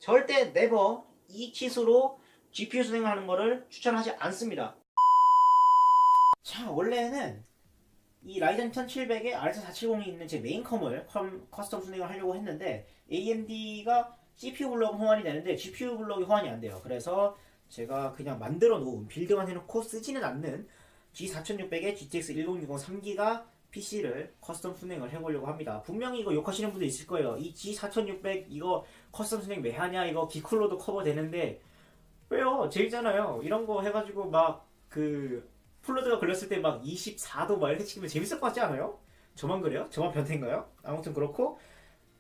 절대 네버 이 킷으로 GPU 순행하는 거를 추천하지 않습니다. 자, 원래는 이 라이젠 1700에 RX 470이 있는 제 메인 컴을 커스텀 순행을 하려고 했는데 AMD가 CPU 블럭은 호환이 되는데 GPU 블럭이 호환이 안 돼요. 그래서 제가 그냥 만들어 놓은 빌드만 해놓고 쓰지는 않는 G4600에 GTX 1060 3기가 PC를 커스텀 순행을 해보려고 합니다. 분명히 이거 욕하시는 분도 있을 거예요. 이 G4600 이거 커스텀 순행 왜 하냐, 이거 기쿨로도 커버 되는데. 왜요? 재밌잖아요. 이런 거 해가지고 막 플러드가 걸렸을 때 막 24도 막 이렇게 치면 재밌을 것 같지 않아요? 저만 그래요? 저만 변태인가요? 아무튼 그렇고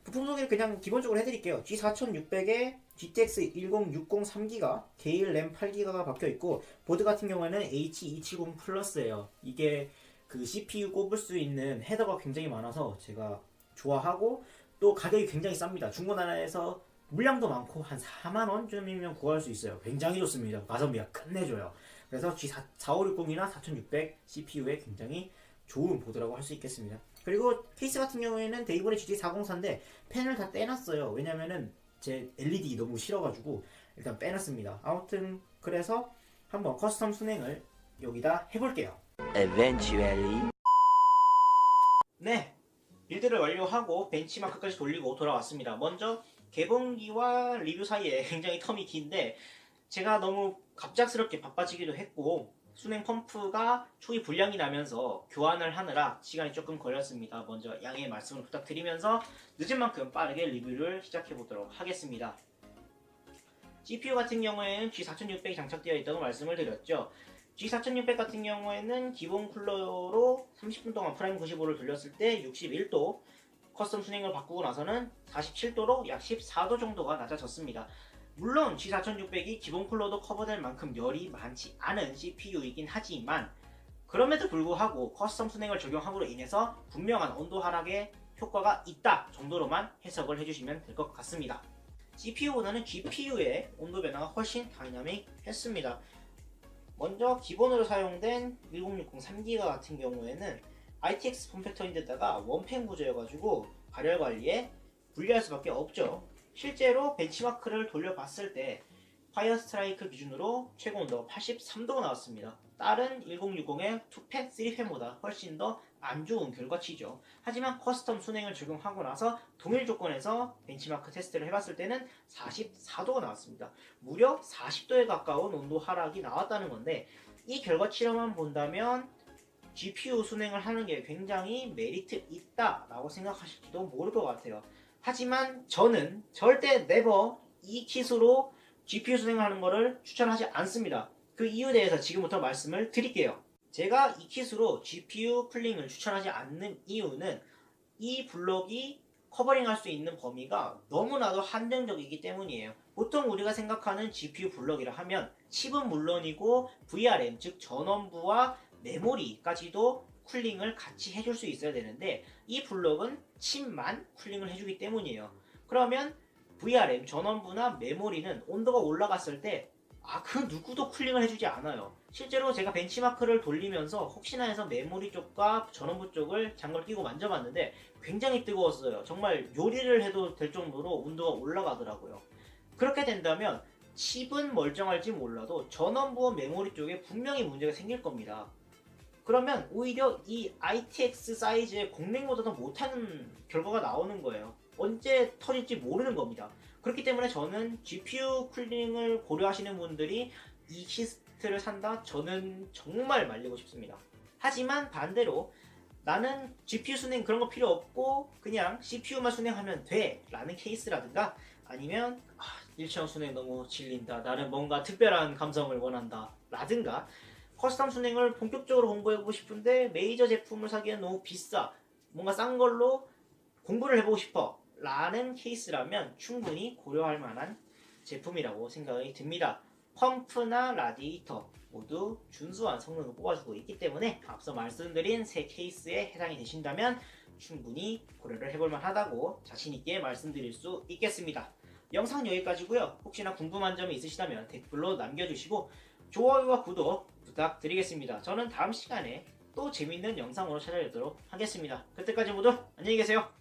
부품 소개를 그냥 기본적으로 해드릴게요. G4600에 GTX 1060 3기가, 게일 램 8기가가 박혀있고, 보드 같은 경우에는 H270 플러스예요. 이게 그 CPU 꼽을 수 있는 헤더가 굉장히 많아서 제가 좋아하고, 또 가격이 굉장히 쌉니다. 중고나라에서 물량도 많고 한 4만원쯤이면 구할 수 있어요. 굉장히 좋습니다. 가성비가 끝내줘요. 그래서 G4560이나 4600 CPU에 굉장히 좋은 보드라고 할 수 있겠습니다. 그리고 케이스 같은 경우에는 데이브의 GT404인데 펜을 다 떼놨어요. 왜냐면은 제 LED 너무 싫어가지고 일단 빼놨습니다. 아무튼 그래서 한번 커스텀 순행을 여기다 해볼게요. Eventually. 네, 빌드를 완료하고 벤치마크까지 돌리고 돌아왔습니다. 먼저 개봉기와 리뷰 사이에 굉장히 텀이 긴데 제가 너무 갑작스럽게 바빠지기도 했고 순행 펌프가 초기 불량이 나면서 교환을 하느라 시간이 조금 걸렸습니다. 먼저 양해의 말씀을 부탁드리면서 늦은 만큼 빠르게 리뷰를 시작해 보도록 하겠습니다. CPU 같은 경우에는 G4600이 장착되어 있다고 말씀을 드렸죠. G4600 같은 경우에는 기본 쿨러로 30분 동안 프라임 95를 돌렸을 때 61도, 커스텀 순행을 바꾸고 나서는 47도로 약 14도 정도가 낮아졌습니다. 물론 G4600이 기본 쿨러도 커버될 만큼 열이 많지 않은 CPU이긴 하지만 그럼에도 불구하고 커스텀 순행을 적용함으로 인해서 분명한 온도 하락에 효과가 있다 정도로만 해석을 해주시면 될 것 같습니다. CPU보다는 GPU의 온도 변화가 훨씬 다이나믹했습니다. 먼저 기본으로 사용된 1060 3기가 같은 경우에는 ITX 폼팩터인데다가 원팬 구조여가지고 발열 관리에 불리할 수밖에 없죠. 실제로 벤치마크를 돌려봤을 때 파이어 스트라이크 기준으로 최고 온도가 83도가 나왔습니다. 다른 1060의 2팬, 3팬보다 훨씬 더 안 좋은 결과치죠. 하지만 커스텀 순행을 적용하고 나서 동일 조건에서 벤치마크 테스트를 해봤을 때는 44도가 나왔습니다. 무려 40도에 가까운 온도 하락이 나왔다는 건데 이 결과치로만 본다면 GPU 순행을 하는 게 굉장히 메리트 있다라고 생각하실지도 모를 것 같아요. 하지만 저는 절대 네버 이 킷으로 GPU 순행을 하는 것을 추천하지 않습니다. 그 이유에 대해서 지금부터 말씀을 드릴게요. 제가 이 킷으로 GPU 쿨링을 추천하지 않는 이유는 이 블록이 커버링할 수 있는 범위가 너무나도 한정적이기 때문이에요. 보통 우리가 생각하는 GPU 블록이라 하면 칩은 물론이고 VRM 즉 전원부와 메모리까지도 쿨링을 같이 해줄 수 있어야 되는데 이 블록은 칩만 쿨링을 해주기 때문이에요. 그러면 VRM 전원부나 메모리는 온도가 올라갔을 때 그 누구도 쿨링을 해주지 않아요. 실제로 제가 벤치마크를 돌리면서 혹시나 해서 메모리 쪽과 전원부 쪽을 장갑을 끼고 만져봤는데 굉장히 뜨거웠어요. 정말 요리를 해도 될 정도로 온도가 올라가더라고요. 그렇게 된다면 칩은 멀쩡할지 몰라도 전원부와 메모리 쪽에 분명히 문제가 생길 겁니다. 그러면 오히려 이 ITX 사이즈의 공랭보다도 못하는 결과가 나오는 거예요. 언제 터질지 모르는 겁니다. 그렇기 때문에 저는 GPU 쿨링을 고려하시는 분들이 이 키트를 산다? 저는 정말 말리고 싶습니다. 하지만 반대로 나는 GPU 순행 그런 거 필요 없고 그냥 CPU만 순행하면 돼 라는 케이스라든가 아니면 일체형 순행 너무 질린다, 나는 뭔가 특별한 감성을 원한다 라든가 커스텀 순행을 본격적으로 공부해보고 싶은데 메이저 제품을 사기엔 너무 비싸, 뭔가 싼 걸로 공부를 해보고 싶어 라는 케이스라면 충분히 고려할 만한 제품이라고 생각이 듭니다. 펌프나 라디에이터 모두 준수한 성능을 뽑아주고 있기 때문에 앞서 말씀드린 세 케이스에 해당이 되신다면 충분히 고려를 해볼 만하다고 자신있게 말씀드릴 수 있겠습니다. 영상 여기까지고요. 혹시나 궁금한 점이 있으시다면 댓글로 남겨주시고 좋아요와 구독 부탁드리겠습니다. 저는 다음 시간에 또 재밌는 영상으로 찾아뵙도록 하겠습니다. 그때까지 모두 안녕히 계세요.